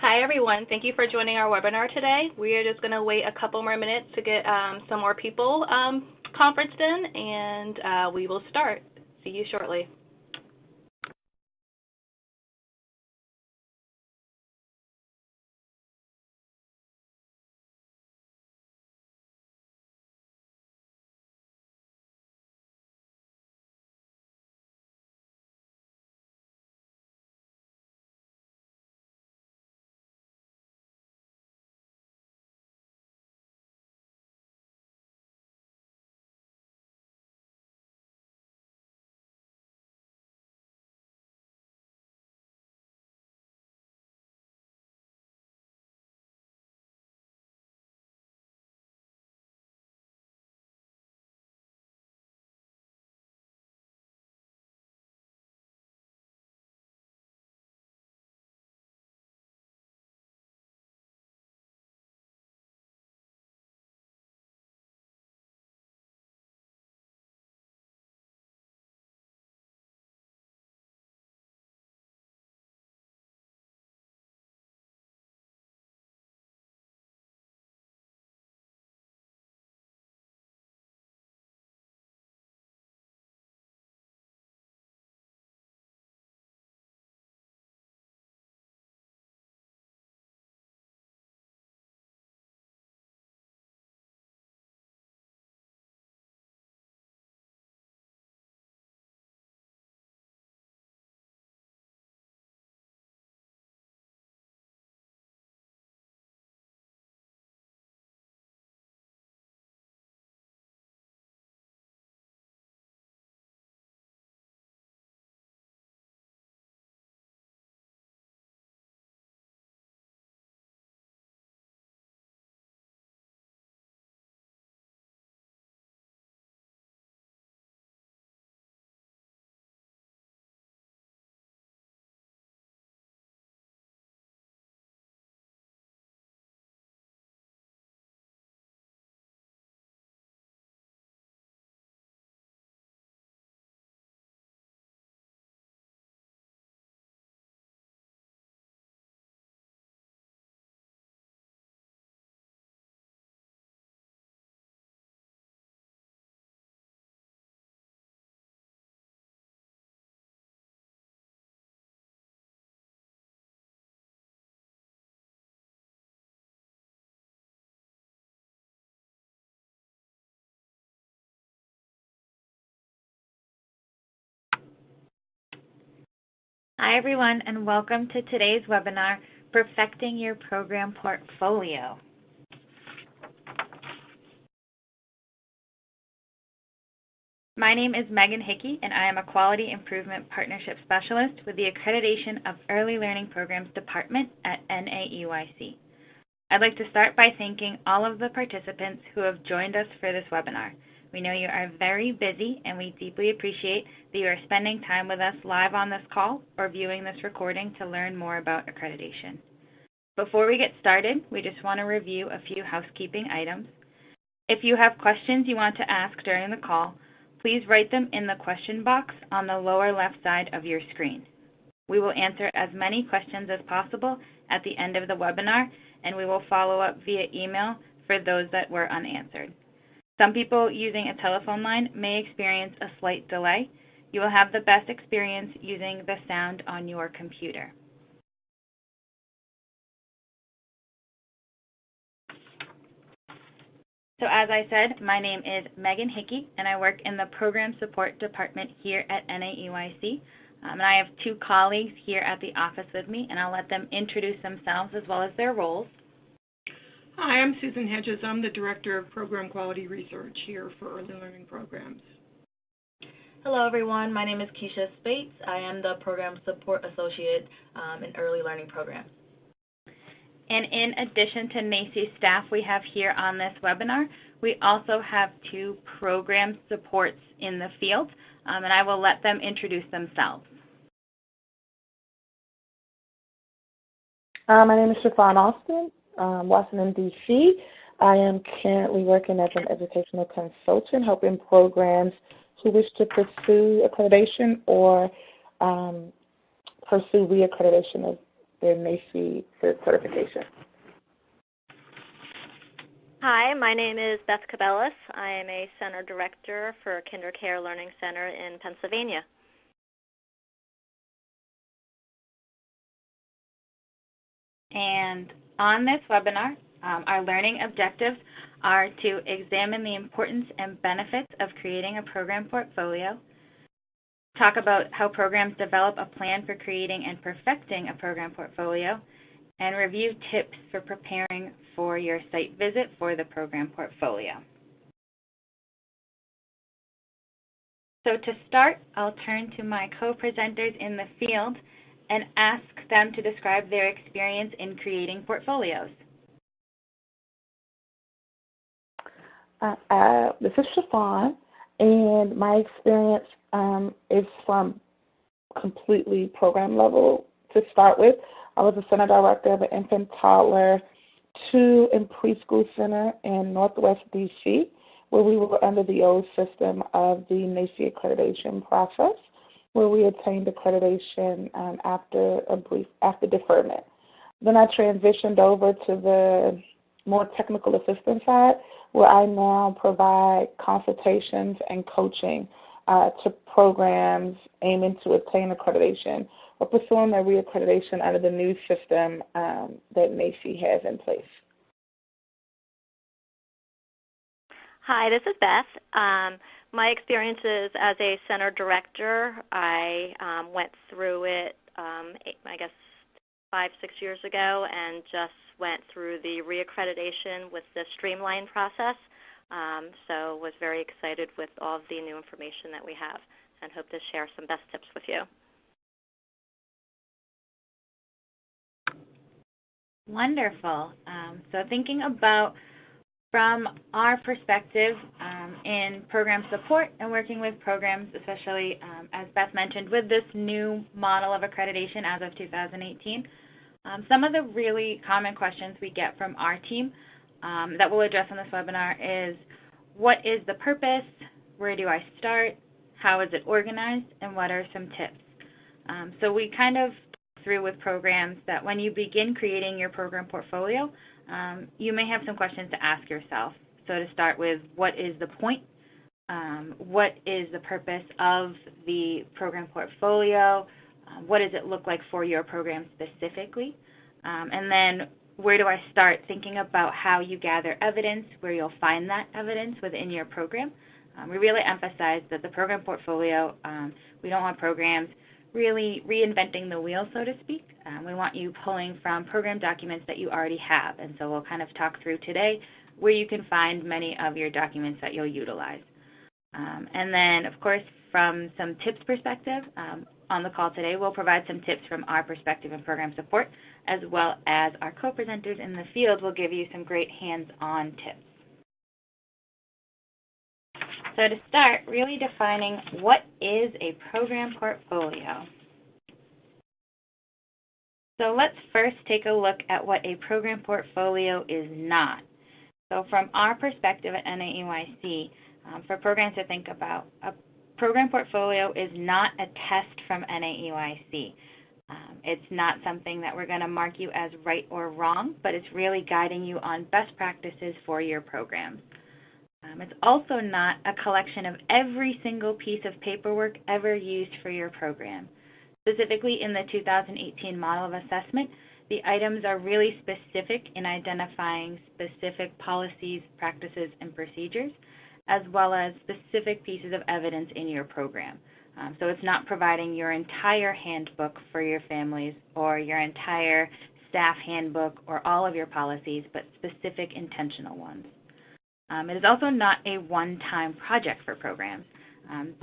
Hi, everyone. Thank you for joining our webinar today. We are just going to wait a couple more minutes to get some more people conferenced in, and we will start. See you shortly. Hi, everyone, and welcome to today's webinar, Perfecting Your Program Portfolio. My name is Megan Hickey, and I am a Quality Improvement Partnership Specialist with the Accreditation of Early Learning Programs Department at NAEYC. I'd like to start by thanking all of the participants who have joined us for this webinar. We know you are very busy, and we deeply appreciate that you are spending time with us live on this call or viewing this recording to learn more about accreditation. Before we get started, we just want to review a few housekeeping items. If you have questions you want to ask during the call, please write them in the question box on the lower left side of your screen. We will answer as many questions as possible at the end of the webinar, and we will follow up via email for those that were unanswered. Some people using a telephone line may experience a slight delay. You will have the best experience using the sound on your computer. So as I said, my name is Megan Hickey, and I work in the Program Support Department here at NAEYC. And I have two colleagues here at the office with me, and I'll let them introduce themselves as well as their roles. Hi, I'm Susan Hedges. I'm the Director of Program Quality Research here for Early Learning Programs. Hello, everyone. My name is Keisha Spates. I am the Program Support Associate in Early Learning Programs. And in addition to NAEYC staff we have here on this webinar, we also have two program supports in the field, and I will let them introduce themselves. My name is Chiffon Austin, Washington, D.C. I am currently working as an educational consultant, helping programs who wish to pursue accreditation or pursue reaccreditation of their NAEYC certification. Hi, my name is Beth Cabellis. I am a Center Director for KinderCare Learning Center in Pennsylvania. And on this webinar, our learning objectives are to examine the importance and benefits of creating a program portfolio, talk about how programs develop a plan for creating and perfecting a program portfolio, and review tips for preparing for your site visit for the program portfolio. So to start, I'll turn to my co-presenters in the field and ask them to describe their experience in creating portfolios. This is Chiffon, and my experience is from completely program level to start with. I was a center director of an infant, toddler, 2 and preschool center in Northwest DC, where we were under the old system of the NAEYC accreditation process, where we attained accreditation after deferment. Then I transitioned over to the more technical assistance side, where I now provide consultations and coaching to programs aiming to attain accreditation or pursuing their reaccreditation under the new system that NAEYC has in place. Hi, this is Beth. My experiences as a center director, I went through it, I guess, 5-6 years ago, and just went through the reaccreditation with the streamlined process. So was very excited with all of the new information that we have, and hope to share some best tips with you. Wonderful. So thinking about from our perspective in program support and working with programs, especially as Beth mentioned, with this new model of accreditation as of 2018, some of the really common questions we get from our team that we'll address on this webinar is, what is the purpose? Where do I start? How is it organized? And what are some tips? So we kind of through with programs that when you begin creating your program portfolio, you may have some questions to ask yourself. So to start with, what is the point? What is the purpose of the program portfolio? What does it look like for your program specifically? And then where do I start thinking about how you gather evidence, where you'll find that evidence within your program? We really emphasize that the program portfolio, we don't want programs really reinventing the wheel, so to speak. We want you pulling from program documents that you already have. And so we'll kind of talk through today where you can find many of your documents that you'll utilize. And then, of course, from some tips perspective, on the call today, we'll provide some tips from our perspective in program support, as well as our co-presenters in the field will give you some great hands-on tips. So to start, really defining what is a program portfolio. So let's first take a look at what a program portfolio is not. So from our perspective at NAEYC, for programs to think about, a program portfolio is not a test from NAEYC. It's not something that we're going to mark you as right or wrong, but it's really guiding you on best practices for your programs. It's also not a collection of every single piece of paperwork ever used for your program. Specifically in the 2018 model of assessment, the items are really specific in identifying specific policies, practices, and procedures, as well as specific pieces of evidence in your program. So it's not providing your entire handbook for your families or your entire staff handbook or all of your policies, but specific intentional ones. It is also not a one-time project for programs.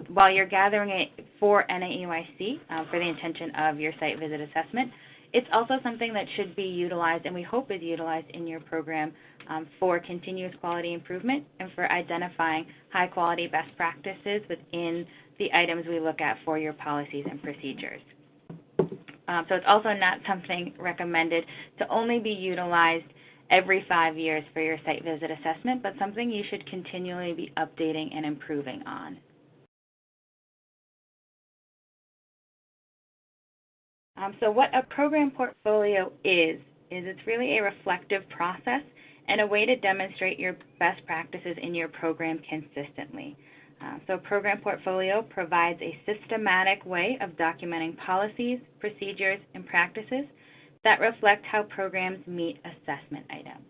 While you're gathering it for NAEYC, for the intention of your site visit assessment, it's also something that should be utilized, and we hope is utilized in your program for continuous quality improvement and for identifying high-quality best practices within the items we look at for your policies and procedures. So it's also not something recommended to only be utilized every 5 years for your site visit assessment, but something you should continually be updating and improving on. So what a program portfolio is it's really a reflective process and a way to demonstrate your best practices in your program consistently. So a program portfolio provides a systematic way of documenting policies, procedures, and practices that reflect how programs meet assessment items.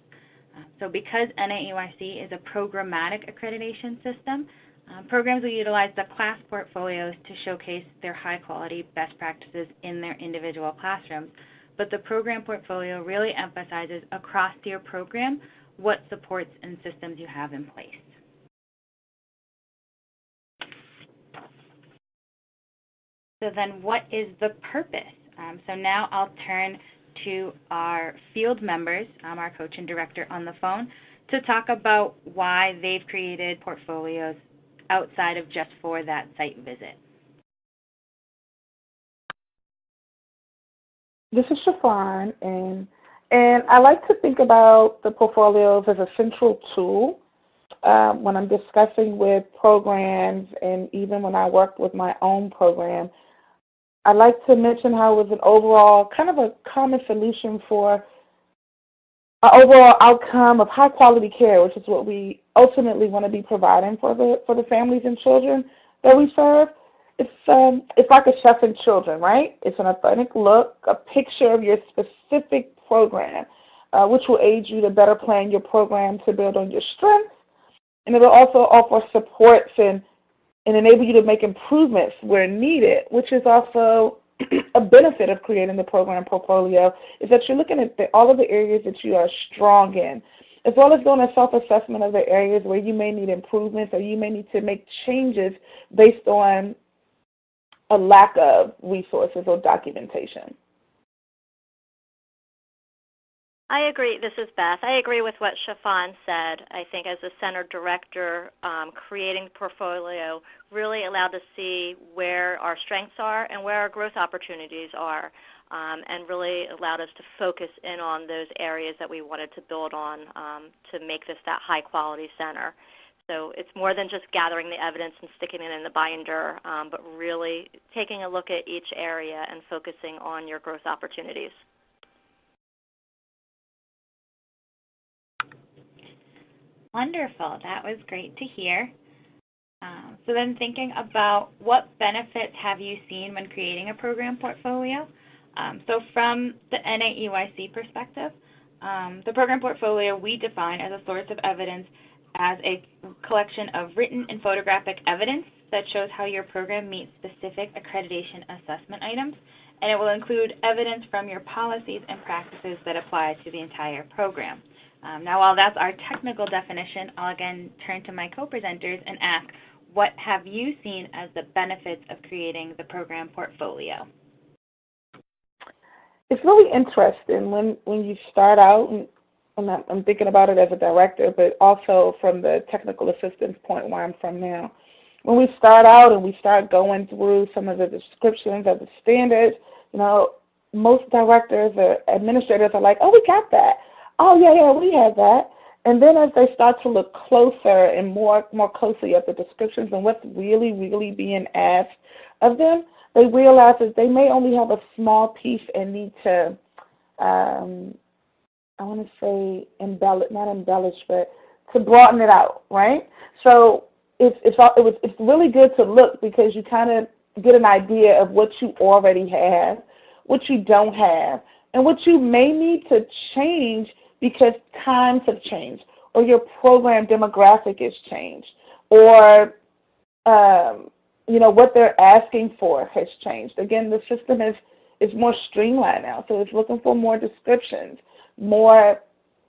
So because NAEYC is a programmatic accreditation system, programs will utilize the class portfolios to showcase their high-quality best practices in their individual classrooms, but the program portfolio really emphasizes across your program what supports and systems you have in place. So then what is the purpose? So now I'll turn to our field members, our coach and director on the phone, to talk about why they've created portfolios outside of just for that site visit. This is Chiffon, and I like to think about the portfolios as a central tool when I'm discussing with programs, and even when I work with my own program. I'd like to mention how it was an overall kind of a common solution for an overall outcome of high quality care, which is what we ultimately want to be providing for the families and children that we serve. It's like a chef and children, right? It's an authentic look, a picture of your specific program, which will aid you to better plan your program to build on your strengths, and it will also offer supports and enable you to make improvements where needed, which is also a benefit of creating the program portfolio, is that you're looking at all of the areas that you are strong in, as well as doing a self-assessment of the areas where you may need improvements or you may need to make changes based on a lack of resources or documentation. I agree. This is Beth. I agree with what Chiffon said. I think as a center director, creating the portfolio really allowed to see where our strengths are and where our growth opportunities are, and really allowed us to focus in on those areas that we wanted to build on to make this that high-quality center. So it's more than just gathering the evidence and sticking it in the binder, but really taking a look at each area and focusing on your growth opportunities. Wonderful. That was great to hear. So then thinking about what benefits have you seen when creating a program portfolio? So from the NAEYC perspective, the program portfolio we define as a source of evidence as a collection of written and photographic evidence that shows how your program meets specific accreditation assessment items, and it will include evidence from your policies and practices that apply to the entire program. Now, while that's our technical definition, I'll again turn to my co-presenters and ask, what have you seen as the benefits of creating the program portfolio? It's really interesting when you start out, and I'm thinking about it as a director, but also from the technical assistance point where I'm from now. When we start out and we start going through some of the descriptions of the standards, most directors or administrators are like, oh, we got that. Oh, yeah, we have that. And then as they start to look closer and more closely at the descriptions and what's really being asked of them, they realize that they may only have a small piece and need to, I want to say not embellish, but to broaden it out, right? So it's really good to look because you kind of get an idea of what you already have, what you don't have, and what you may need to change because times have changed, or your program demographic has changed, or what they're asking for has changed. Again, the system is more streamlined now, so it's looking for more descriptions, more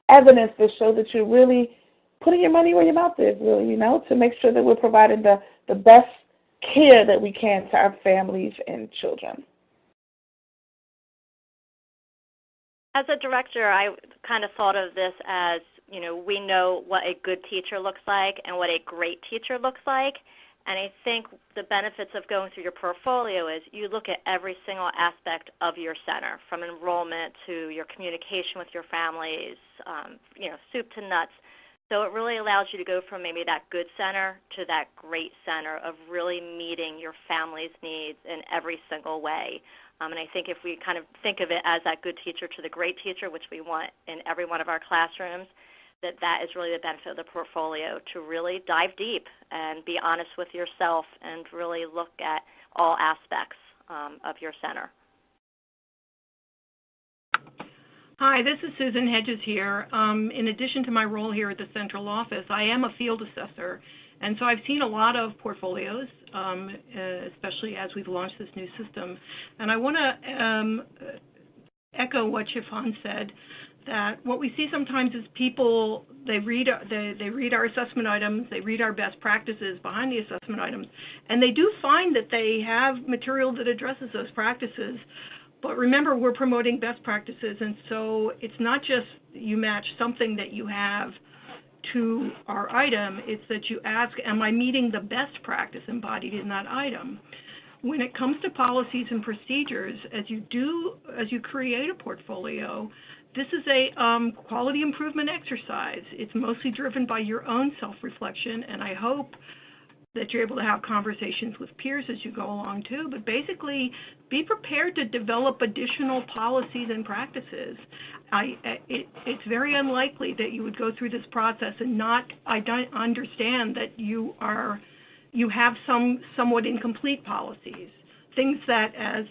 evidence to show that you're really putting your money where your mouth is, really, to make sure that we're providing the best care that we can to our families and children. As a director, I kind of thought of this as, we know what a good teacher looks like and what a great teacher looks like. And I think the benefits of going through your portfolio is you look at every single aspect of your center, from enrollment to your communication with your families, soup to nuts. So it really allows you to go from maybe that good center to that great center of really meeting your family's needs in every single way. And I think if we kind of think of it as that good teacher to the great teacher, which we want in every one of our classrooms, that is really the benefit of the portfolio, to really dive deep and be honest with yourself and really look at all aspects of your center. Hi, this is Susan Hedges here. In addition to my role here at the central office, I am a field assessor, and so I've seen a lot of portfolios, especially as we've launched this new system. And I want to echo what Chiffon said, that what we see sometimes is people, they read our assessment items, they read our best practices behind the assessment items, and they do find that they have material that addresses those practices. But remember, we're promoting best practices, and so it's not just you match something that you have to our item, it's that you ask, am I meeting the best practice embodied in that item? When it comes to policies and procedures, as you create a portfolio, this is a quality improvement exercise. It's mostly driven by your own self-reflection, and I hope that you're able to have conversations with peers as you go along too, but basically be prepared to develop additional policies and practices. It's very unlikely that you would go through this process and not understand that you have some somewhat incomplete policies, things that, as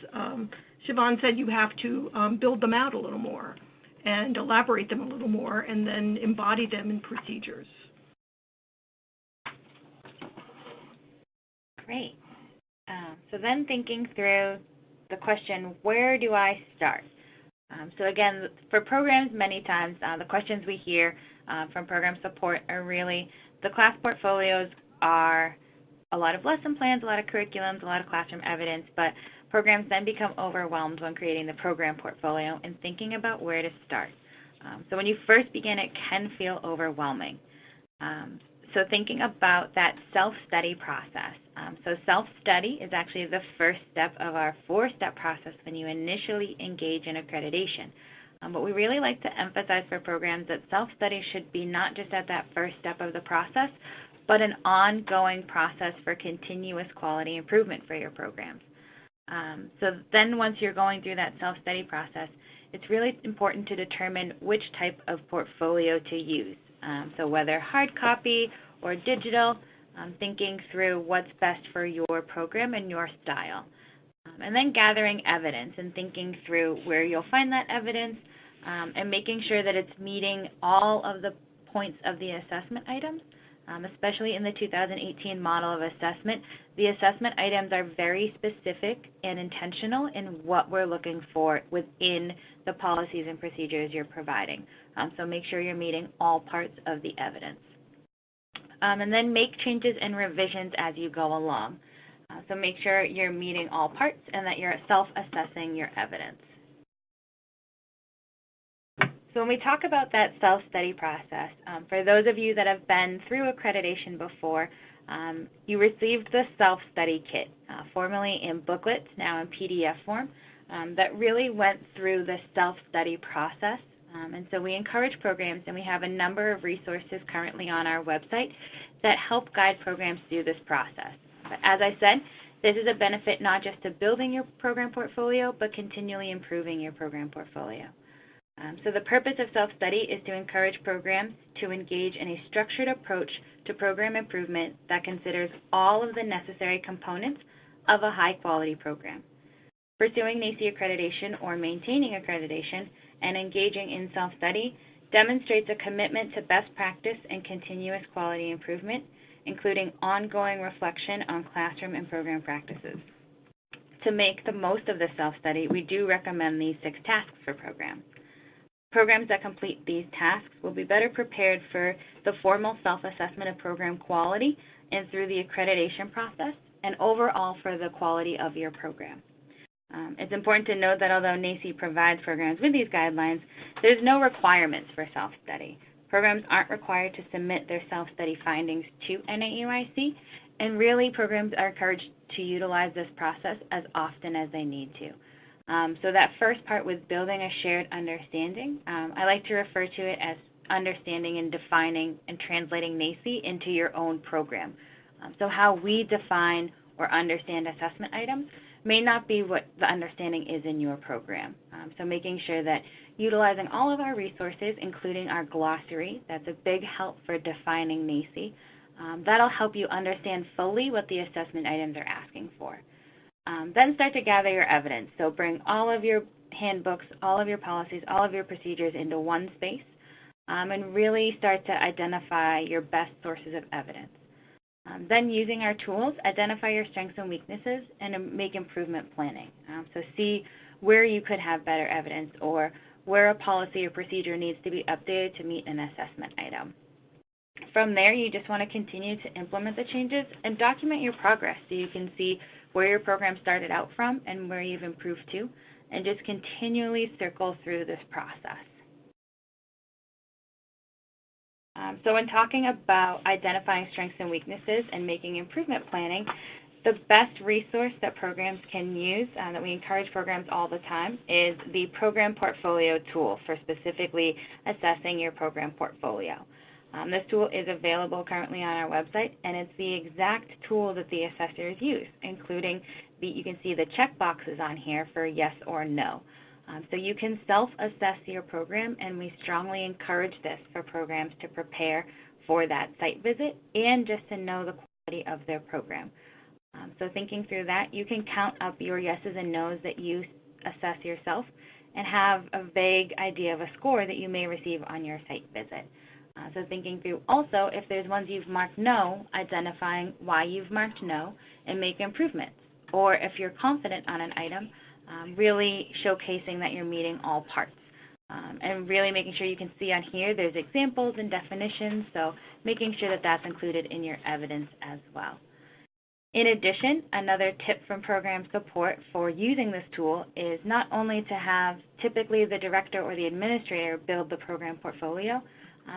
Siobhan said, you have to build them out a little more and elaborate them a little more and then embody them in procedures. Great. So then thinking through the question, where do I start? So again, for programs, many times the questions we hear from program support are really, the class portfolios are a lot of lesson plans, a lot of curriculums, a lot of classroom evidence, but programs then become overwhelmed when creating the program portfolio and thinking about where to start. So when you first begin, it can feel overwhelming. So thinking about that self-study process. So self-study is actually the first step of our 4-step process when you initially engage in accreditation. But we really like to emphasize for programs that self-study should be not just at that first step of the process, but an ongoing process for continuous quality improvement for your programs. So then once you're going through that self-study process, it's really important to determine which type of portfolio to use. So whether hard copy or digital, thinking through what's best for your program and your style. And then gathering evidence and thinking through where you'll find that evidence and making sure that it's meeting all of the points of the assessment items. Especially in the 2018 model of assessment, the assessment items are very specific and intentional in what we're looking for within the policies and procedures you're providing. So make sure you're meeting all parts of the evidence. And then make changes and revisions as you go along. So make sure you're meeting all parts and that you're self-assessing your evidence. So when we talk about that self-study process, for those of you that have been through accreditation before, you received the self-study kit, formerly in booklets, now in PDF form, that really went through the self-study process. And so we encourage programs, and we have a number of resources currently on our website that help guide programs through this process. But as I said, this is a benefit not just to building your program portfolio, but continually improving your program portfolio. So the purpose of self-study is to encourage programs to engage in a structured approach to program improvement that considers all of the necessary components of a high-quality program. Pursuing NAEYC accreditation or maintaining accreditation and engaging in self-study demonstrates a commitment to best practice and continuous quality improvement, including ongoing reflection on classroom and program practices. To make the most of the self-study, we do recommend these 6 tasks for programs. Programs that complete these tasks will be better prepared for the formal self-assessment of program quality and through the accreditation process, and overall for the quality of your program. It's important to note that although NAEYC provides programs with these guidelines, there's no requirements for self-study. Programs aren't required to submit their self-study findings to NAEYC, and really programs are encouraged to utilize this process as often as they need to. So that first part with building a shared understanding, I like to refer to it as understanding and defining and translating NAEYC into your own program. So how we define or understand assessment items may not be what the understanding is in your program. So making sure that utilizing all of our resources, including our glossary, that's a big help for defining NAEYC. That'll help you understand fully what the assessment items are asking for. Then start to gather your evidence. So bring all of your handbooks, all of your policies, all of your procedures into one space, and really start to identify your best sources of evidence. Then using our tools, identify your strengths and weaknesses and make improvement planning. So see where you could have better evidence or where a policy or procedure needs to be updated to meet an assessment item. From there, you just want to continue to implement the changes and document your progress so you can see where your program started out from and where you've improved to, and just continually circle through this process. So when talking about identifying strengths and weaknesses and making improvement planning, the best resource that programs can use, that we encourage programs all the time, is the program portfolio tool for specifically assessing your program portfolio. This tool is available currently on our website, and it's the exact tool that the assessors use, including you can see the check boxes on here for yes or no. So you can self-assess your program, and we strongly encourage this for programs to prepare for that site visit and just to know the quality of their program. So thinking through that, you can count up your yeses and nos that you assess yourself and have a vague idea of a score that you may receive on your site visit. So thinking through also, if there's ones you've marked no, identifying why you've marked no and make improvements. Or if you're confident on an item, really showcasing that you're meeting all parts. And really making sure you can see on here there's examples and definitions, so making sure that that's included in your evidence as well. In addition, another tip from program support for using this tool is not only to have typically the director or the administrator build the program portfolio,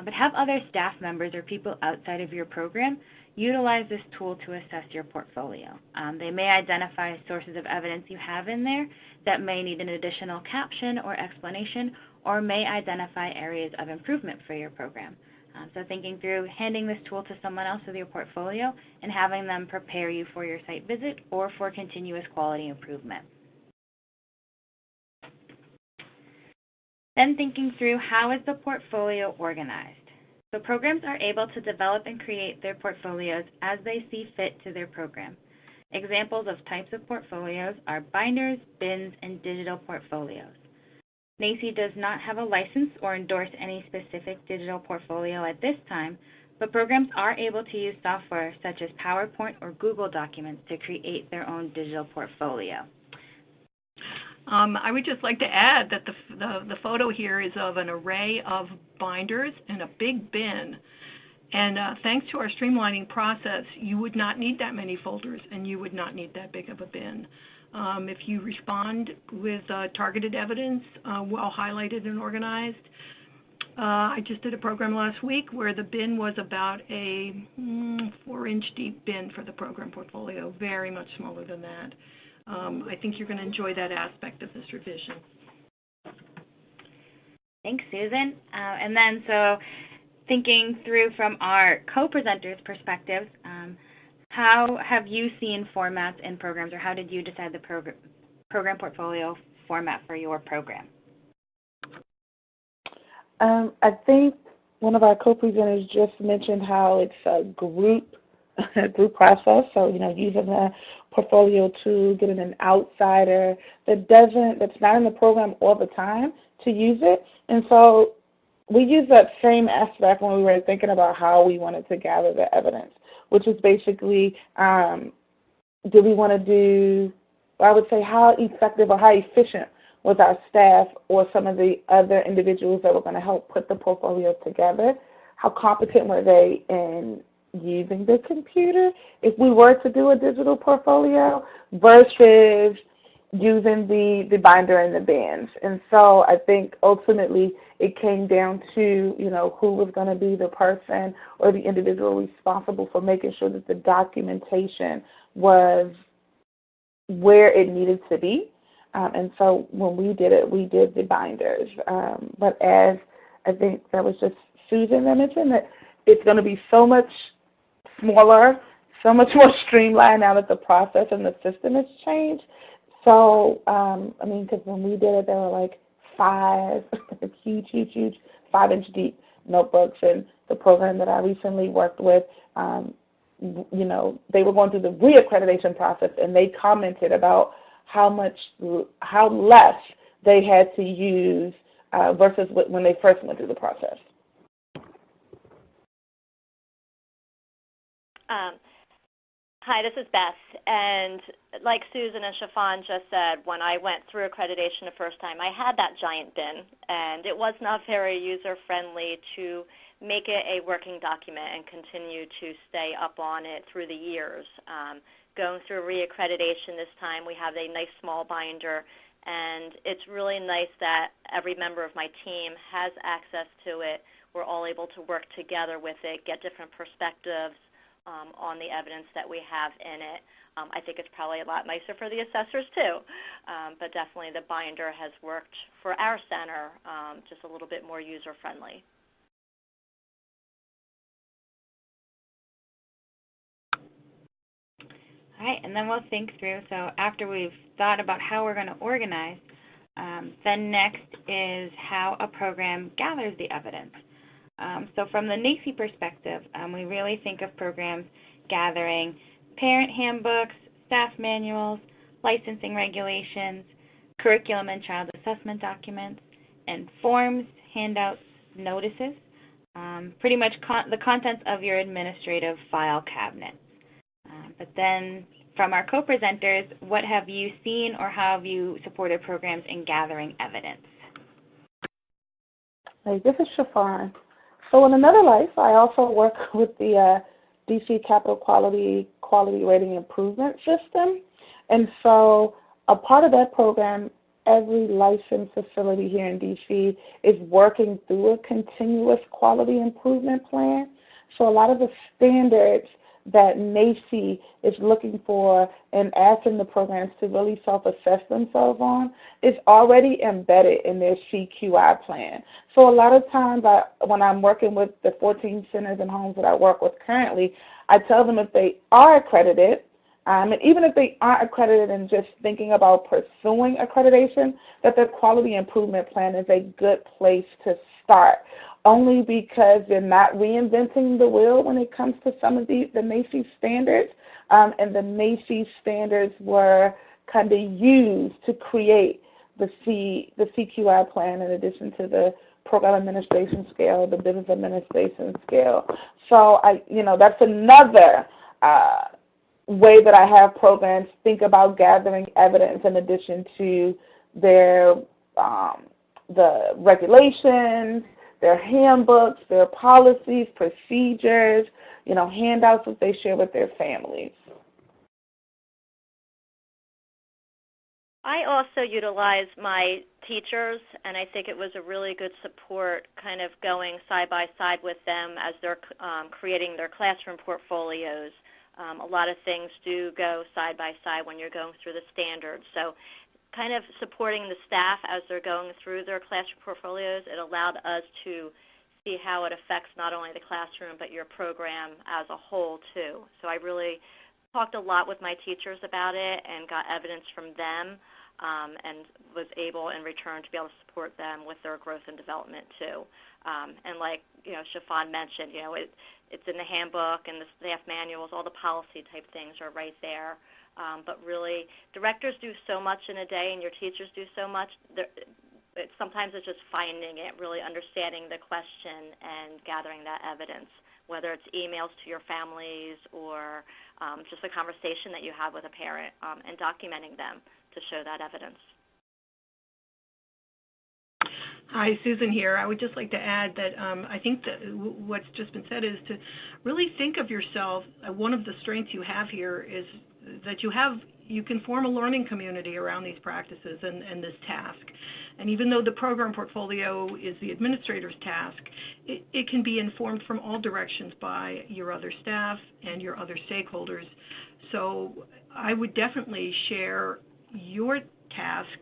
but have other staff members or people outside of your program utilize this tool to assess your portfolio. They may identify sources of evidence you have in there that may need an additional caption or explanation, or may identify areas of improvement for your program. So thinking through handing this tool to someone else with your portfolio and having them prepare you for your site visit or for continuous quality improvement. Then thinking through how is the portfolio organized. So programs are able to develop and create their portfolios as they see fit to their program. Examples of types of portfolios are binders, bins, and digital portfolios. NAEYC does not have a license or endorse any specific digital portfolio at this time, but programs are able to use software such as PowerPoint or Google Documents to create their own digital portfolio. I would just like to add that the photo here is of an array of binders and a big bin. And thanks to our streamlining process, you would not need that many folders and you would not need that big of a bin. If you respond with targeted evidence, well highlighted and organized. I just did a program last week where the bin was about a 4-inch deep bin for the program portfolio, very much smaller than that. I think you're going to enjoy that aspect of this revision. Thanks, Susan. And then so thinking through from our co-presenters' perspectives, how have you seen formats in programs, or how did you decide the program portfolio format for your program? I think one of our co-presenters just mentioned how it's a group process. So, using the portfolio tool, getting an outsider that's not in the program all the time to use it. And so we use that same aspect when we were thinking about how we wanted to gather the evidence, which is basically, do we want to do, I would say, how effective or how efficient was our staff or some of the other individuals that were going to help put the portfolio together? How competent were they in using the computer if we were to do a digital portfolio versus using the binder and the bins? And so I think ultimately it came down to, who was going to be the person or the individual responsible for making sure that the documentation was where it needed to be. And so when we did it, we did the binders. But as I think there was just Susan mentioned, that it's going to be so much smaller, so much more streamlined now that the process and the system has changed. So, I mean, because when we did it, there were like 5 huge 5-inch deep notebooks. And the program that I recently worked with, you know, they were going through the reaccreditation process, and they commented about how less they had to use versus when they first went through the process. Hi, this is Beth, and like Susan and Chiffon just said, when I went through accreditation the first time, I had that giant bin, and it was not very user-friendly to make it a working document and continue to stay up on it through the years. Going through reaccreditation this time, we have a nice small binder, and it's really nice that every member of my team has access to it. We're all able to work together with it, get different perspectives on the evidence that we have in it. I think it's probably a lot nicer for the assessors too, but definitely the binder has worked for our center just a little bit more user-friendly. All right, and then we'll think through. So after we've thought about how we're going to organize, then next is how a program gathers the evidence. So from the NAEYC perspective, we really think of programs gathering parent handbooks, staff manuals, licensing regulations, curriculum and child assessment documents, and forms, handouts, notices, pretty much the contents of your administrative file cabinet. But then from our co-presenters, what have you seen or how have you supported programs in gathering evidence? Hey, this is Chiffon. So in another life, I also work with the DC Capital Quality Rating Improvement System. And so a part of that program, every licensed facility here in DC is working through a continuous quality improvement plan. So a lot of the standards that NAEYC is looking for and asking the programs to really self-assess themselves on is already embedded in their CQI plan. So a lot of times when I'm working with the 14 centers and homes that I work with currently, I tell them if they are accredited, and even if they aren't accredited and just thinking about pursuing accreditation, that their quality improvement plan is a good place to start. Only because they're not reinventing the wheel when it comes to some of the NAEYC standards, and the NAEYC standards were kind of used to create the CQI plan in addition to the program administration scale, the business administration scale. So that's another way that I have programs think about gathering evidence in addition to their the regulations, their handbooks, their policies, procedures, handouts that they share with their families. I also utilize my teachers, and I think it was a really good support kind of going side by side with them as they're creating their classroom portfolios. A lot of things do go side by side when you're going through the standards. So kind of supporting the staff as they're going through their classroom portfolios, it allowed us to see how it affects not only the classroom but your program as a whole too. So I really talked a lot with my teachers about it and got evidence from them, and was able in return to be able to support them with their growth and development too. And like Chiffon mentioned, it's in the handbook and the staff manuals, all the policy type things are right there. But really, directors do so much in a day and your teachers do so much. Sometimes it's just finding it, really understanding the question and gathering that evidence, whether it's emails to your families or just a conversation that you have with a parent, and documenting them to show that evidence. Hi, Susan here. I would just like to add that I think that what's just been said is to really think of yourself. One of the strengths you have here is that you can form a learning community around these practices and this task. And even though the program portfolio is the administrator's task, it can be informed from all directions by your other staff and your other stakeholders. So I would definitely share your task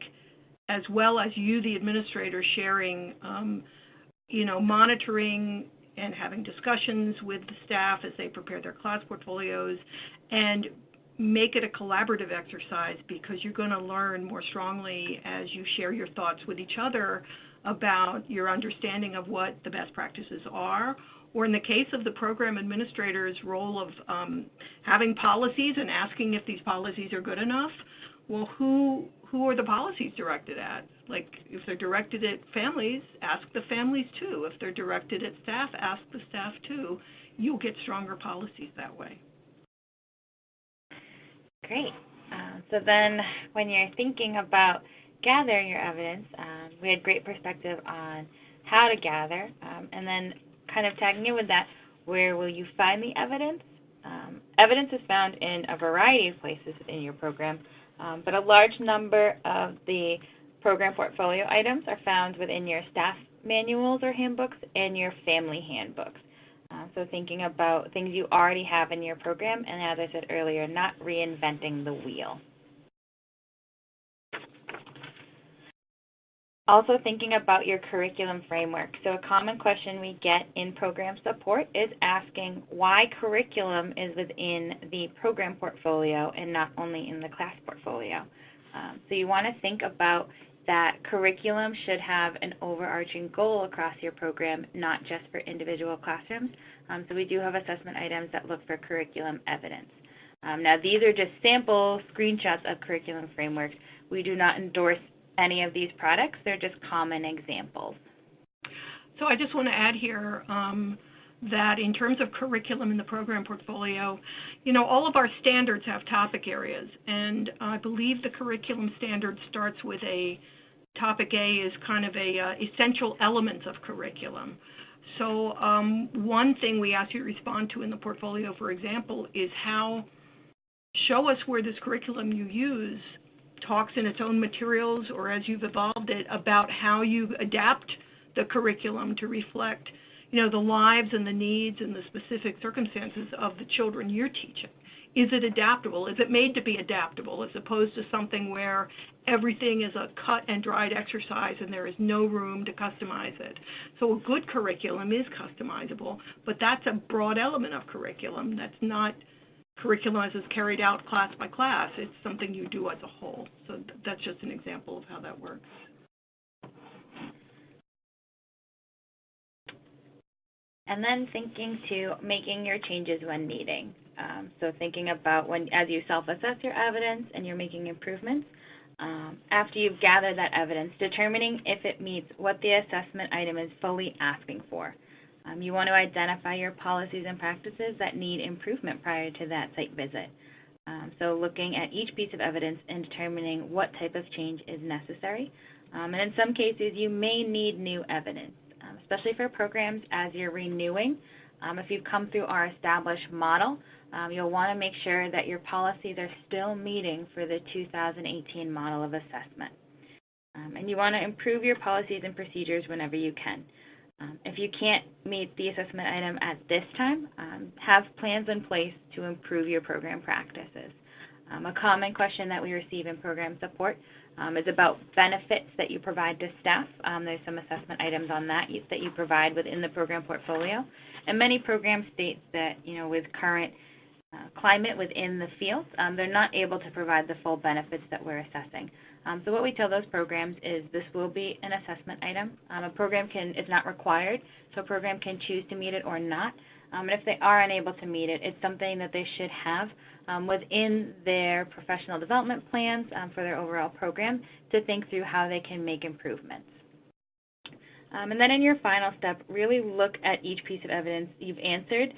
as well as you, the administrator, sharing, monitoring and having discussions with the staff as they prepare their class portfolios, and make it a collaborative exercise, because you're going to learn more strongly as you share your thoughts with each other about your understanding of what the best practices are, or in the case of the program administrator's role of having policies and asking if these policies are good enough. Well, who are the policies directed at? Like, if they're directed at families, ask the families too. If they're directed at staff, ask the staff too. You'll get stronger policies that way. Great. So then when you're thinking about gathering your evidence, we had great perspective on how to gather, and then kind of tagging in with that, where will you find the evidence? Evidence is found in a variety of places in your program, but a large number of the program portfolio items are found within your staff manuals or handbooks and your family handbooks. So thinking about things you already have in your program, and as I said earlier, not reinventing the wheel. Also thinking about your curriculum framework. So a common question we get in program support is asking why curriculum is within the program portfolio and not only in the class portfolio. So you want to think about that curriculum should have an overarching goal across your program, not just for individual classrooms. So we do have assessment items that look for curriculum evidence. Now these are just sample screenshots of curriculum frameworks. We do not endorse any of these products. They're just common examples. So I just want to add here that in terms of curriculum in the program portfolio, all of our standards have topic areas, and I believe the curriculum standard starts with a topic A is kind of a essential elements of curriculum. So one thing we ask you to respond to in the portfolio, for example, is show us where this curriculum you use talks in its own materials, or as you've evolved it, about how you adapt the curriculum to reflect, the lives and the needs and the specific circumstances of the children you're teaching. Is it adaptable? Is it made to be adaptable, as opposed to something where everything is a cut and dried exercise and there is no room to customize it? So a good curriculum is customizable, but that's a broad element of curriculum. That's not curriculum as is carried out class by class. It's something you do as a whole. So that's just an example of how that works. And then thinking to making your changes when needing. So thinking about as you self-assess your evidence and you're making improvements, after you've gathered that evidence, determining if it meets what the assessment item is fully asking for. You want to identify your policies and practices that need improvement prior to that site visit. So looking at each piece of evidence and determining what type of change is necessary. And in some cases, you may need new evidence, especially for programs as you're renewing. If you've come through our established model, you'll want to make sure that your policies are still meeting for the 2018 model of assessment. And you want to improve your policies and procedures whenever you can. If you can't meet the assessment item at this time, have plans in place to improve your program practices. A common question that we receive in program support is about benefits that you provide to staff. There's some assessment items on that you provide within the program portfolio. And many programs state that, with current climate within the field, they're not able to provide the full benefits that we're assessing. So what we tell those programs is this will be an assessment item. A program it's not required, so a program can choose to meet it or not. And if they are unable to meet it, it's something that they should have within their professional development plans for their overall program to think through how they can make improvements. And then in your final step, really look at each piece of evidence you've answered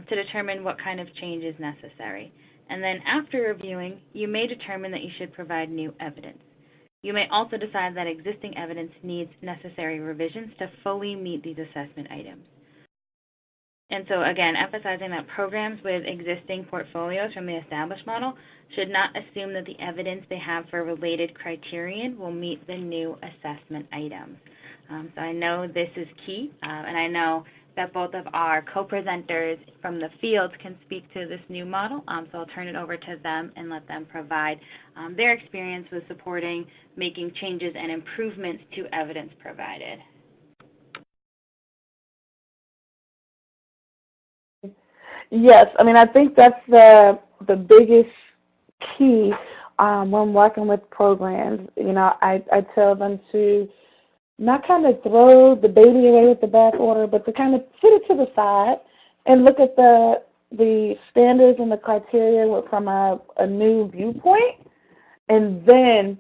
to determine what kind of change is necessary. And then after reviewing, you may determine that you should provide new evidence. You may also decide that existing evidence needs necessary revisions to fully meet these assessment items. And so again, emphasizing that programs with existing portfolios from the established model should not assume that the evidence they have for related criterion will meet the new assessment items. So I know this is key, and I know that both of our co-presenters from the field can speak to this new model, so I'll turn it over to them and let them provide their experience with supporting making changes and improvements to evidence provided. Yes, I mean, I think that's the biggest key when working with programs. You know, I tell them to not kind of throw the baby away with the bathwater, but to kind of put it to the side and look at the standards and the criteria from a new viewpoint, and then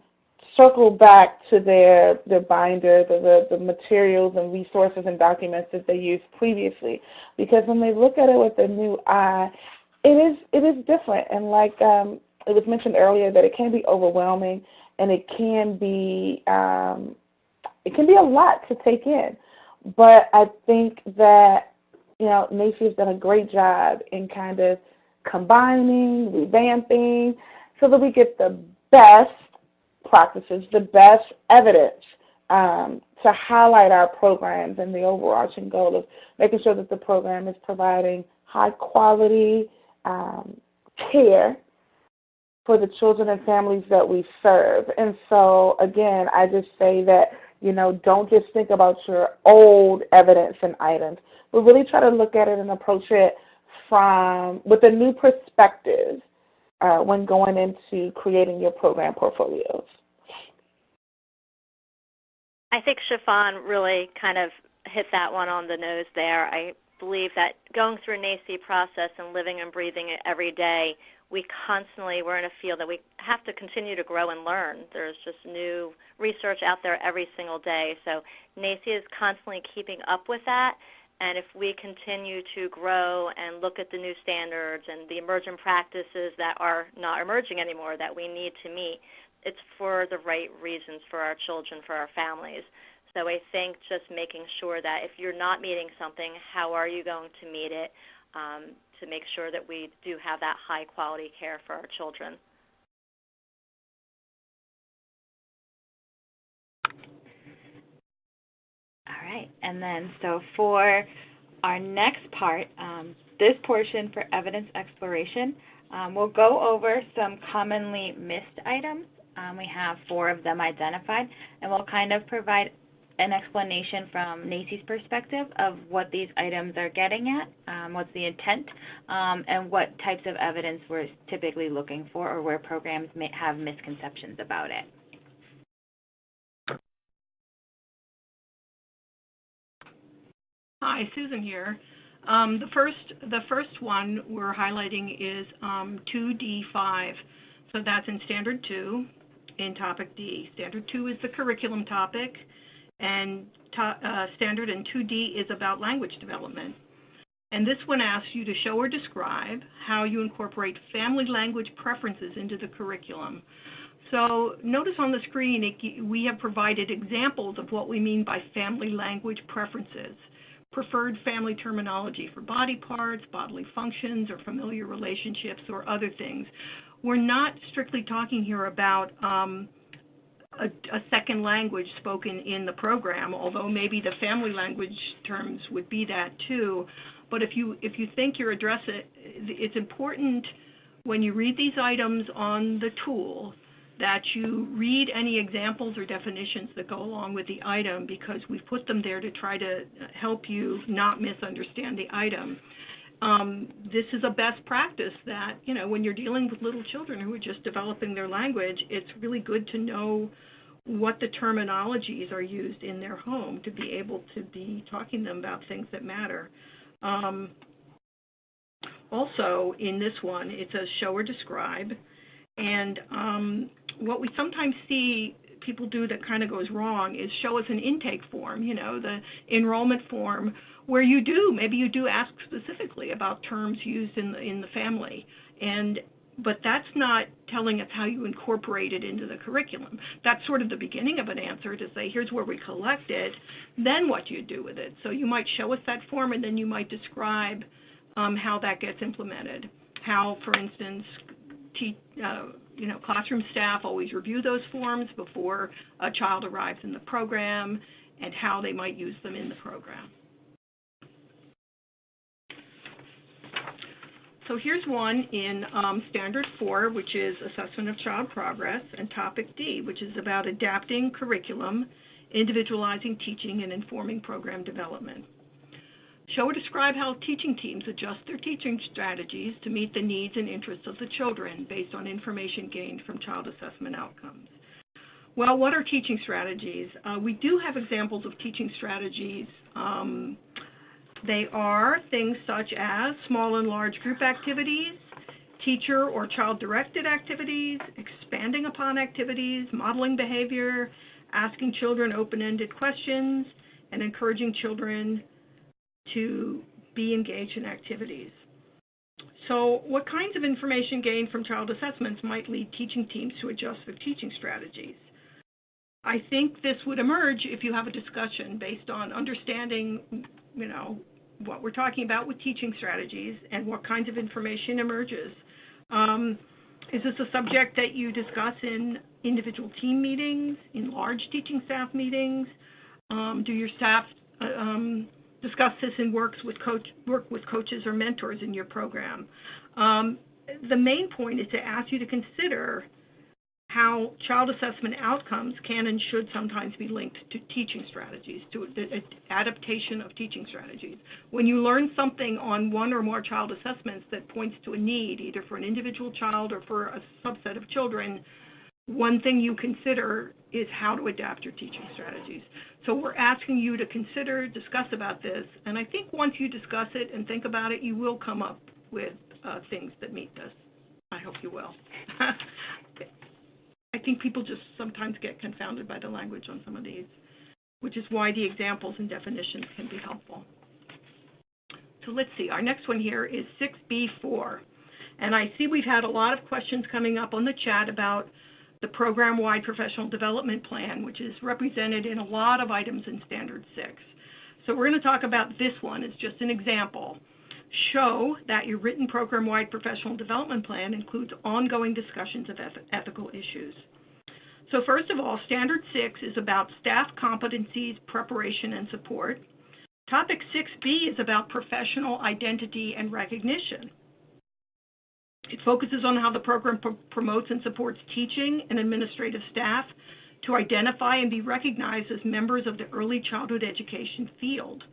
circle back to their binders or the materials and resources and documents that they used previously. Because when they look at it with a new eye, it is different. And like it was mentioned earlier, that it can be overwhelming and it can be a lot to take in. But I think that, you know, NAEYC has done a great job in kind of combining, revamping, so that we get the best practices, the best evidence to highlight our programs and the overarching goal of making sure that the program is providing high quality care for the children and families that we serve. And so, again, I just say that, you know, don't just think about your old evidence and items, but really try to look at it and approach it with a new perspective when going into creating your program portfolios. I think Chiffon really kind of hit that one on the nose there. I believe that going through a NAEYC process and living and breathing it every day, we're in a field that we have to continue to grow and learn. There's just new research out there every single day. So NAEYC is constantly keeping up with that. And if we continue to grow and look at the new standards and the emerging practices that are not emerging anymore that we need to meet, it's for the right reasons for our children, for our families. So I think just making sure that if you're not meeting something, how are you going to meet it to make sure that we do have that high-quality care for our children. All right, and then so for our next part, this portion for evidence exploration, we'll go over some commonly missed items. We have 4 of them identified, and we'll kind of provide an explanation from NAEYC's perspective of what these items are getting at, what's the intent, and what types of evidence we're typically looking for, or where programs may have misconceptions about it. Hi, Susan here. The first one we're highlighting is 2D5. So that's in Standard 2 in Topic D. Standard 2 is the curriculum topic, and Standard in 2D is about language development. And this one asks you to show or describe how you incorporate family language preferences into the curriculum. So notice on the screen we have provided examples of what we mean by family language preferences. Preferred family terminology for body parts, bodily functions, or familiar relationships, or other things. We're not strictly talking here about a second language spoken in the program, although maybe the family language terms would be that too. But if you think you're addressing it, it's important when you read these items on the tool that you read any examples or definitions that go along with the item, because we've put them there to try to help you not misunderstand the item. This is a best practice that, you know, when you're dealing with little children who are just developing their language, it's really good to know what the terminologies are used in their home to be able to be talking to them about things that matter. Also, in this one, it says show or describe. And what we sometimes see people do that kind of goes wrong is show us an intake form, you know, the enrollment form, where maybe you do ask specifically about terms used in the family. But that's not telling us how you incorporate it into the curriculum. That's sort of the beginning of an answer to say, here's where we collect it, then what do you do with it? So you might show us that form, and then you might describe how that gets implemented. How, for instance, classroom staff always review those forms before a child arrives in the program, and how they might use them in the program. So here's one in Standard 4, which is Assessment of Child Progress, and Topic D, which is about adapting curriculum, individualizing teaching, and informing program development. Show or describe how teaching teams adjust their teaching strategies to meet the needs and interests of the children based on information gained from child assessment outcomes. Well, what are teaching strategies? We do have examples of teaching strategies. They are things such as small and large group activities, teacher or child-directed activities, expanding upon activities, modeling behavior, asking children open-ended questions, and encouraging children to be engaged in activities. So what kinds of information gained from child assessments might lead teaching teams to adjust their teaching strategies? I think this would emerge if you have a discussion based on understanding, what we're talking about with teaching strategies and what kinds of information emerges. Is this a subject that you discuss in individual team meetings, in large teaching staff meetings? Do your staff discuss this and work with coaches or mentors in your program? The main point is to ask you to consider how child assessment outcomes can and should sometimes be linked to teaching strategies, to the adaptation of teaching strategies. When you learn something on one or more child assessments that points to a need, either for an individual child or for a subset of children, one thing you consider is how to adapt your teaching strategies. So we're asking you to consider, discuss about this, and I think once you discuss it and think about it, you will come up with things that meet this. I hope you will. I think people just sometimes get confounded by the language on some of these, which is why the examples and definitions can be helpful. So let's see, our next one here is 6B4. And I see we've had a lot of questions coming up on the chat about the program-wide professional development plan, which is represented in a lot of items in Standard 6. So we're going to talk about this one as just an example. Show that your written program-wide professional development plan includes ongoing discussions of ethical issues. So first of all, Standard 6 is about staff competencies, preparation, and support. Topic 6B is about professional identity and recognition. It focuses on how the program promotes and supports teaching and administrative staff to identify and be recognized as members of the early childhood education field.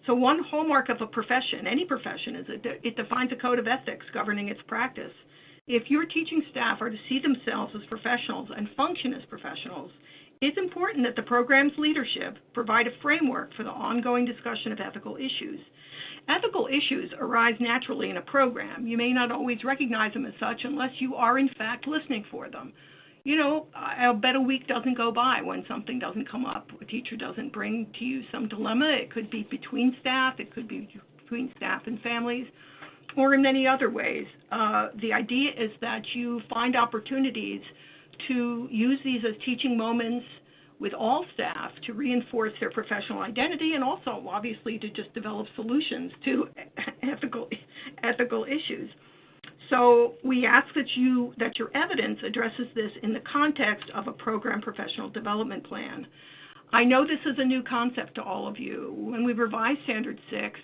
So one hallmark of a profession, any profession, is it defines a code of ethics governing its practice. If your teaching staff are to see themselves as professionals and function as professionals, it's important that the program's leadership provide a framework for the ongoing discussion of ethical issues. Ethical issues arise naturally in a program. You may not always recognize them as such unless you are, in fact, listening for them. I'll bet a week doesn't go by when something doesn't come up. A teacher doesn't bring to you some dilemma. It could be between staff. It could be between staff and families, or in many other ways. The idea is that you find opportunities to use these as teaching moments with all staff to reinforce their professional identity and also, obviously, to just develop solutions to ethical issues. So we ask that your evidence addresses this in the context of a program professional development plan. I know this is a new concept to all of you. When we revised Standard 6,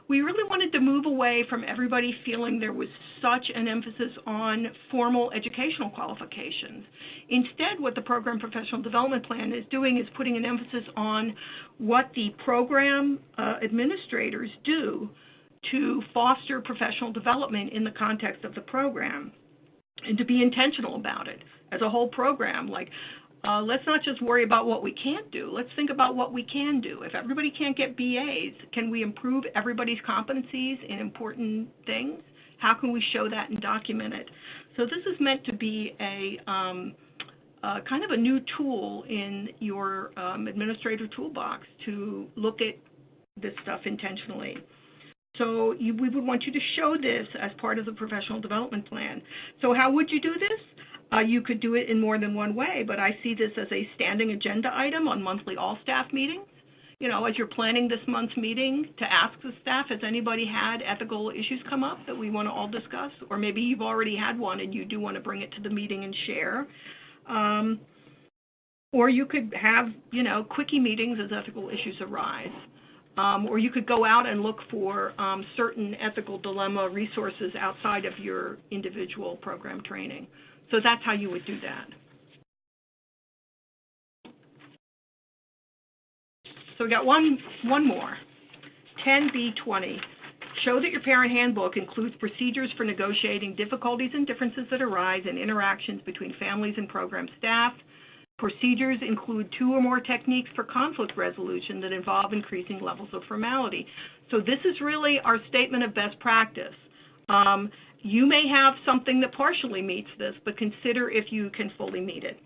we really wanted to move away from everybody feeling there was such an emphasis on formal educational qualifications. Instead, what the program professional development plan is doing is putting an emphasis on what the program administrators do to foster professional development in the context of the program, and to be intentional about it as a whole program. Let's not just worry about what we can't do. Let's think about what we can do. If everybody can't get BAs, can we improve everybody's competencies in important things? How can we show that and document it? So this is meant to be a kind of a new tool in your administrator toolbox to look at this stuff intentionally. So we would want you to show this as part of the professional development plan. So how would you do this? You could do it in more than one way, but I see this as a standing agenda item on monthly all-staff meetings. As you're planning this month's meeting, to ask the staff, has anybody had ethical issues come up that we want to all discuss? Or maybe you've already had one and you do want to bring it to the meeting and share. Or you could have, quickie meetings as ethical issues arise. Or you could go out and look for certain ethical dilemma resources outside of your individual program training. So that's how you would do that. So we got one more. 10B20. Show that your parent handbook includes procedures for negotiating difficulties and differences that arise in interactions between families and program staff. Procedures include 2 or more techniques for conflict resolution that involve increasing levels of formality. So this is really our statement of best practice. You may have something that partially meets this, but consider if you can fully meet it.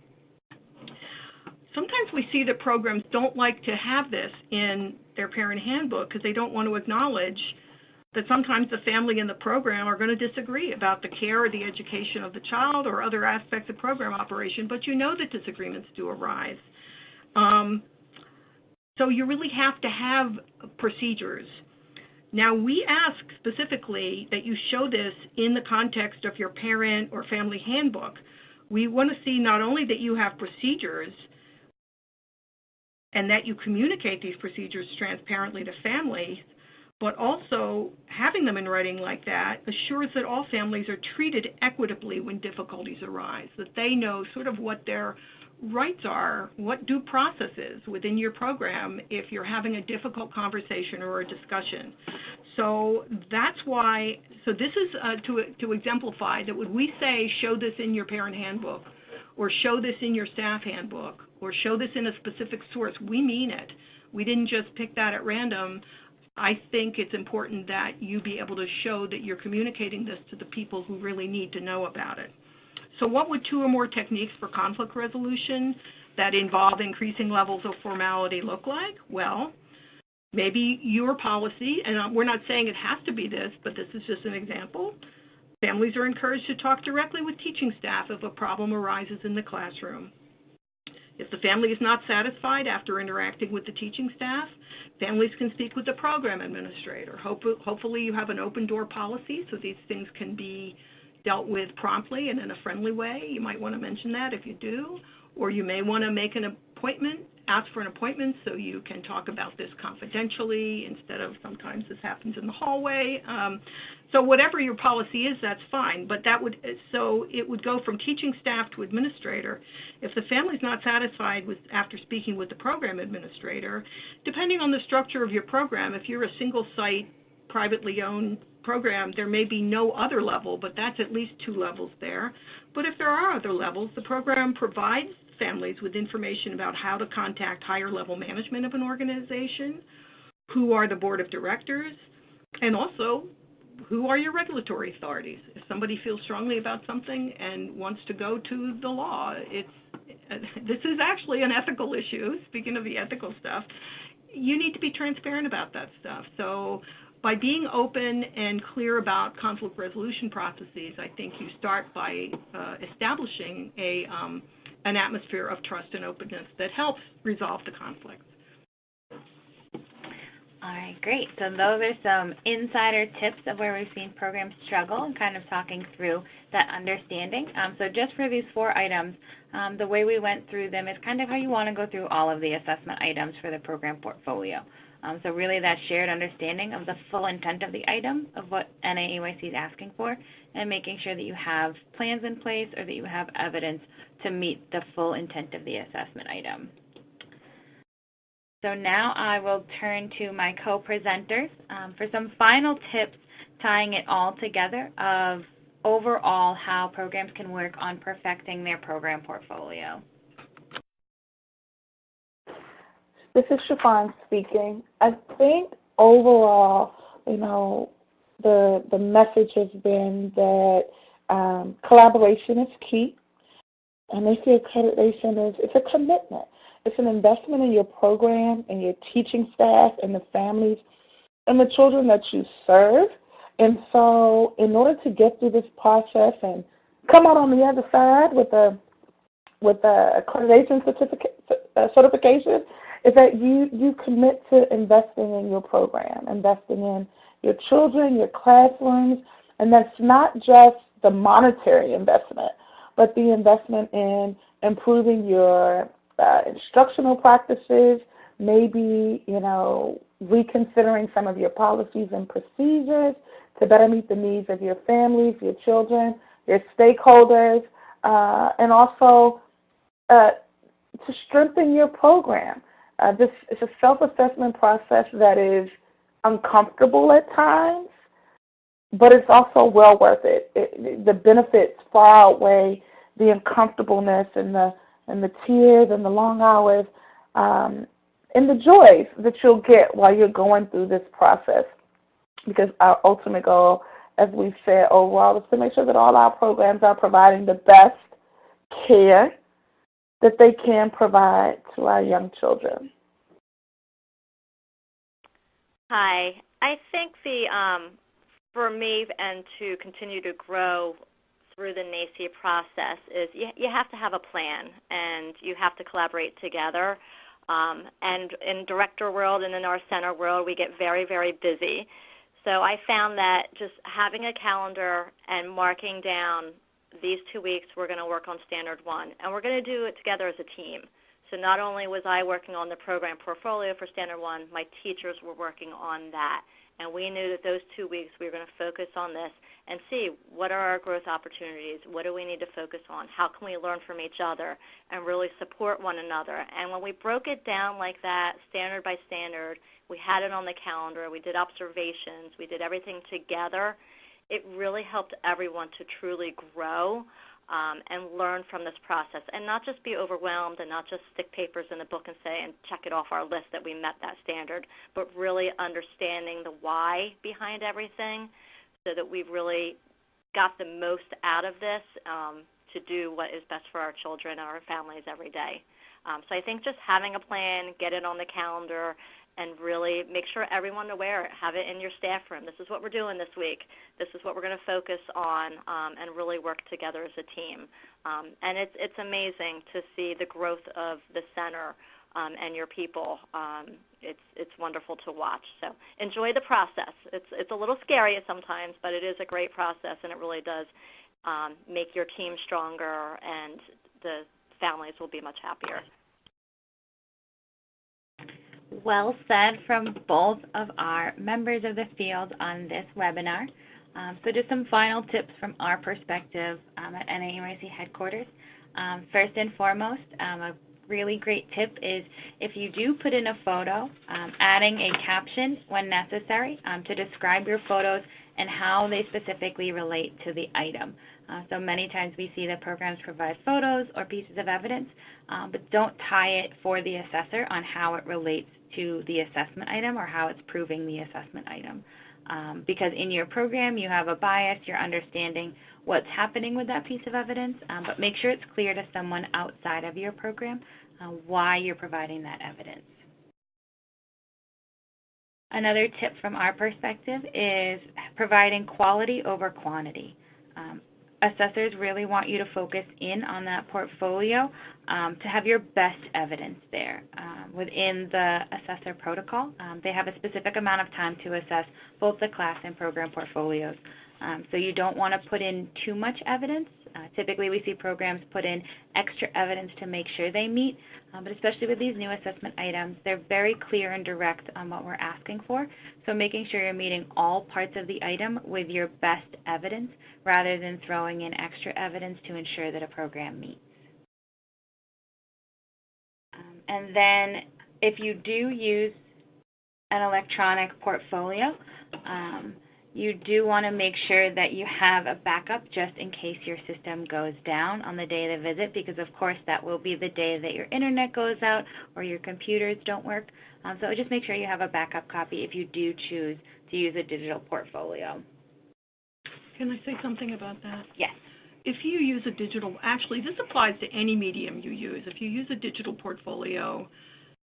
Sometimes we see that programs don't like to have this in their parent handbook because they don't want to acknowledge that sometimes the family and the program are going to disagree about the care or the education of the child or other aspects of program operation, but you know that disagreements do arise. So you really have to have procedures. Now, we ask specifically that you show this in the context of your parent or family handbook. We want to see not only that you have procedures and that you communicate these procedures transparently to families, but also having them in writing like that assures that all families are treated equitably when difficulties arise, that they know sort of what their rights are, what due process is within your program if you're having a difficult conversation or a discussion. So that's why, so this is to exemplify that when we say show this in your parent handbook or show this in your staff handbook or show this in a specific source, we mean it. We didn't just pick that at random. I think it's important that you be able to show that you're communicating this to the people who really need to know about it. So what would 2 or more techniques for conflict resolution that involve increasing levels of formality look like? Well, maybe your policy, and we're not saying it has to be this, but this is just an example. Families are encouraged to talk directly with teaching staff if a problem arises in the classroom. If the family is not satisfied after interacting with the teaching staff, families can speak with the program administrator. Hopefully you have an open door policy so these things can be dealt with promptly and in a friendly way. You might want to mention that if you do, or you may want to make an appointment, ask for an appointment so you can talk about this confidentially instead of sometimes this happens in the hallway. So whatever your policy is, that's fine, but so it would go from teaching staff to administrator. If the family's not satisfied after speaking with the program administrator, depending on the structure of your program, if you're a single site, privately owned program, there may be no other level, but that's at least 2 levels there. But if there are other levels, the program provides families with information about how to contact higher level management of an organization, who are the board of directors, and also who are your regulatory authorities. If somebody feels strongly about something and wants to go to the law, this is actually an ethical issue. Speaking of the ethical stuff, you need to be transparent about that stuff. So by being open and clear about conflict resolution processes, I think you start by establishing an atmosphere of trust and openness that helps resolve the conflicts. All right, great. So those are some insider tips of where we've seen programs struggle and kind of talking through that understanding. So just for these 4 items, the way we went through them is kind of how you want to go through all of the assessment items for the program portfolio. So really that shared understanding of the full intent of the item, of what NAEYC is asking for, and making sure that you have plans in place or that you have evidence to meet the full intent of the assessment item. So now I will turn to my co-presenters for some final tips tying it all together of overall how programs can work on perfecting their program portfolio. This is Chiffon speaking. I think overall, the message has been that collaboration is key. And they see accreditation it's a commitment. It's an investment in your program and your teaching staff and the families and the children that you serve. And so in order to get through this process and come out on the other side with a accreditation certification, is that you commit to investing in your program, investing in your children, your classrooms, and that's not just the monetary investment, but the investment in improving your instructional practices, maybe, reconsidering some of your policies and procedures to better meet the needs of your families, your children, your stakeholders, and also to strengthen your program. This is a self-assessment process that is uncomfortable at times, but it's also well worth it. The benefits far outweigh the uncomfortableness and the tears and the long hours and the joys that you'll get while you're going through this process. Because our ultimate goal, as we've said overall, is to make sure that all our programs are providing the best care that they can provide to our young children. Hi. I think for me and to continue to grow through the NAEYC process is you have to have a plan and you have to collaborate together. And in director world and in our center world, we get very, very busy. So I found that just having a calendar and marking down these 2 weeks we're going to work on Standard 1, and we're going to do it together as a team. So not only was I working on the program portfolio for Standard 1, my teachers were working on that. And we knew that those 2 weeks we were going to focus on this and see what are our growth opportunities, what do we need to focus on, how can we learn from each other and really support one another. And when we broke it down like that, standard by standard, we had it on the calendar, we did observations, we did everything together, it really helped everyone to truly grow and learn from this process and not just be overwhelmed and not just stick papers in the book and say and check it off our list that we met that standard, but really understanding the why behind everything so that we've really got the most out of this to do what is best for our children and our families every day. So I think just having a plan, get it on the calendar, and really make sure everyone aware it. Have it in your staff room. This is what we're doing this week. This is what we're going to focus on and really work together as a team. And it's amazing to see the growth of the center and your people. It's wonderful to watch. So enjoy the process. It's a little scary sometimes, but it is a great process, and it really does make your team stronger, and the families will be much happier. Well said from both of our members of the field on this webinar. So just some final tips from our perspective at NAEYC headquarters. First and foremost, a really great tip is if you do put in a photo, adding a caption when necessary to describe your photos and how they specifically relate to the item. So many times we see that programs provide photos or pieces of evidence, but don't tie it for the assessor on how it relates to the assessment item or how it's proving the assessment item. Because in your program you have a bias, you're understanding what's happening with that piece of evidence, but make sure it's clear to someone outside of your program why you're providing that evidence. Another tip from our perspective is providing quality over quantity. Assessors really want you to focus in on that portfolio to have your best evidence there. Within the assessor protocol, they have a specific amount of time to assess both the class and program portfolios. So you don't want to put in too much evidence. Typically we see programs put in extra evidence to make sure they meet, but especially with these new assessment items, they're very clear and direct on what we're asking for. So making sure you're meeting all parts of the item with your best evidence rather than throwing in extra evidence to ensure that a program meets. And then if you do use an electronic portfolio, you do want to make sure that you have a backup just in case your system goes down on the day of the visit, because of course that will be the day that your internet goes out or your computers don't work. So just make sure you have a backup copy if you do choose to use a digital portfolio. Can I say something about that? Yes. If you use a digital, actually this applies to any medium you use. If you use a digital portfolio,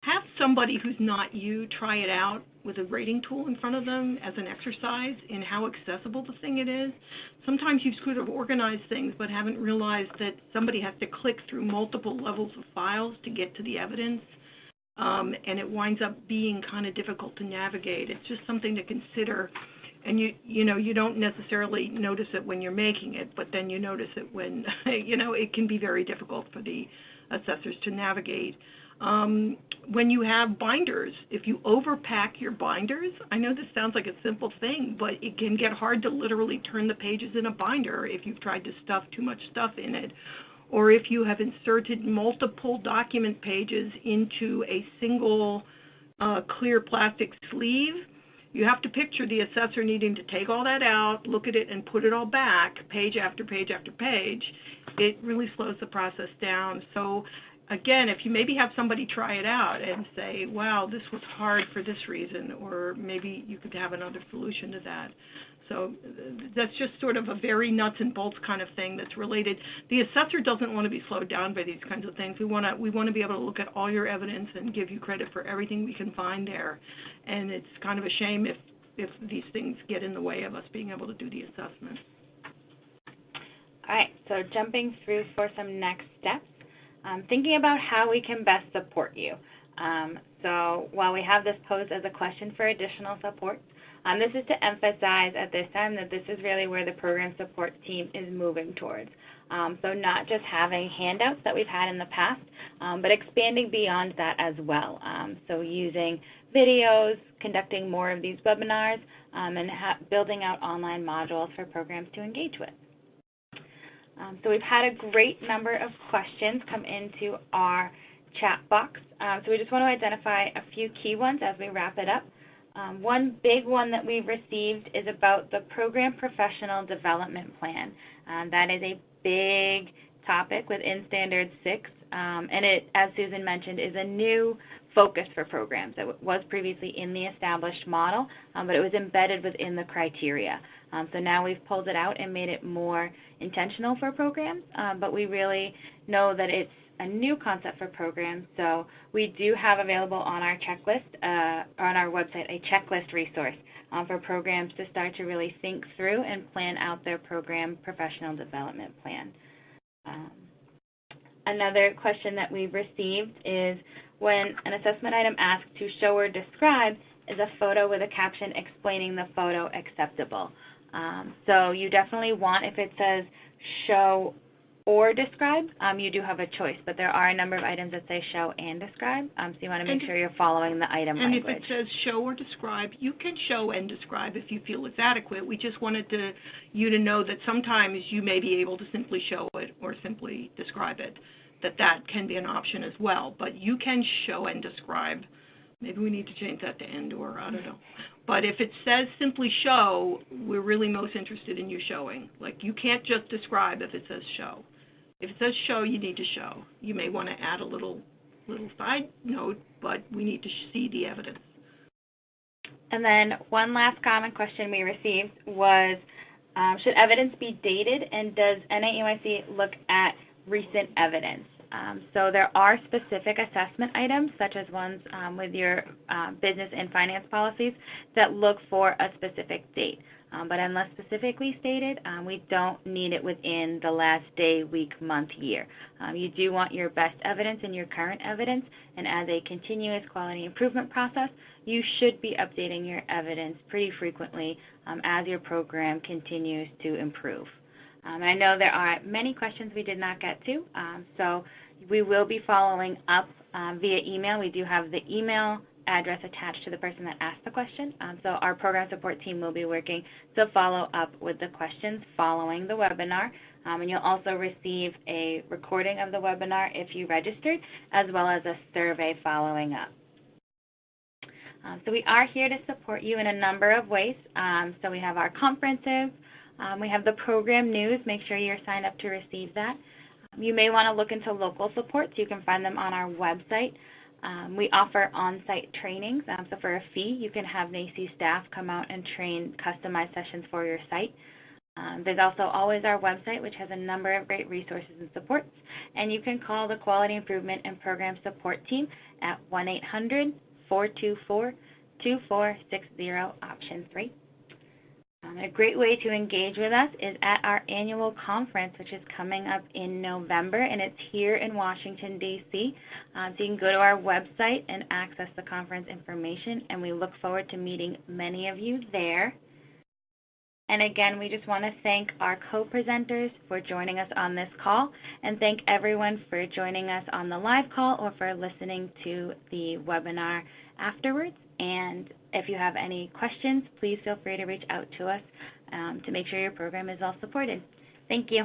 have somebody who's not you try it out with a rating tool in front of them as an exercise in how accessible the thing it is. Sometimes you could have organized things but haven't realized that somebody has to click through multiple levels of files to get to the evidence, and it winds up being kind of difficult to navigate. It's just something to consider, and you don't necessarily notice it when you're making it, but then you notice it when it can be very difficult for the assessors to navigate. When you have binders, if you overpack your binders, I know this sounds like a simple thing, but it can get hard to literally turn the pages in a binder if you've tried to stuff too much stuff in it, or if you have inserted multiple document pages into a single clear plastic sleeve. You have to picture the assessor needing to take all that out, look at it, and put it all back, page after page after page. It really slows the process down. So again, if you maybe have somebody try it out and say, wow, this was hard for this reason, or maybe you could have another solution to that. So that's just sort of a very nuts and bolts kind of thing that's related. The assessor doesn't want to be slowed down by these kinds of things. We want to be able to look at all your evidence and give you credit for everything we can find there. And it's kind of a shame if these things get in the way of us being able to do the assessment. All right, so jumping through for some next steps, thinking about how we can best support you. So while we have this posed as a question for additional support, this is to emphasize at this time that this is really where the program support team is moving towards. So not just having handouts that we've had in the past, but expanding beyond that as well. So using videos, conducting more of these webinars, and building out online modules for programs to engage with. So we've had a great number of questions come into our chat box. So we just want to identify a few key ones as we wrap it up. One big one that we've received is about the Program Professional Development Plan. That is a big topic within Standard 6, and it, as Susan mentioned, is a new focus for programs. It was previously in the established model, but it was embedded within the criteria. So now we've pulled it out and made it more intentional for programs, but we really know that it's a new concept for programs, so we do have available on our checklist, on our website, a checklist resource for programs to start to really think through and plan out their program professional development plan. Another question that we've received is when an assessment item asks to show or describe, is a photo with a caption explaining the photo acceptable? So you definitely want, if it says show or describe, you do have a choice, but there are a number of items that say show and describe, so you want to make sure you're following the item language. And if it says show or describe, you can show and describe if you feel it's adequate. We just wanted you to know that sometimes you may be able to simply show it or simply describe it, that can be an option as well. But you can show and describe. Maybe we need to change that to and or, I don't know. But if it says simply show, we're really most interested in you showing. Like, you can't just describe if it says show. If it says show, you need to show. You may want to add a little side note, but we need to see the evidence. And then one last common question we received was, should evidence be dated, and does NAEYC look at recent evidence? So there are specific assessment items, such as ones with your business and finance policies, that look for a specific date. But unless specifically stated, we don't need it within the last day, week, month, year. You do want your best evidence and your current evidence, and as a continuous quality improvement process, you should be updating your evidence pretty frequently as your program continues to improve. And I know there are many questions we did not get to, so we will be following up via email. We do have the email address attached to the person that asked the question, so our program support team will be working to follow up with the questions following the webinar, and you'll also receive a recording of the webinar if you registered, as well as a survey following up. So we are here to support you in a number of ways. So we have our conferences, we have the program news. Make sure you're signed up to receive that. You may want to look into local supports. You can find them on our website. We offer on-site trainings, so for a fee, you can have NAEYC staff come out and train customized sessions for your site. There's also always our website, which has a number of great resources and supports, and you can call the Quality Improvement and Program Support Team at 1-800-424-2460, option 3. A great way to engage with us is at our annual conference, which is coming up in November, and it's here in Washington, D.C. So you can go to our website and access the conference information, and we look forward to meeting many of you there. And again, we just want to thank our co-presenters for joining us on this call, and thank everyone for joining us on the live call or for listening to the webinar afterwards. And if you have any questions, please feel free to reach out to us to make sure your program is all supported. Thank you.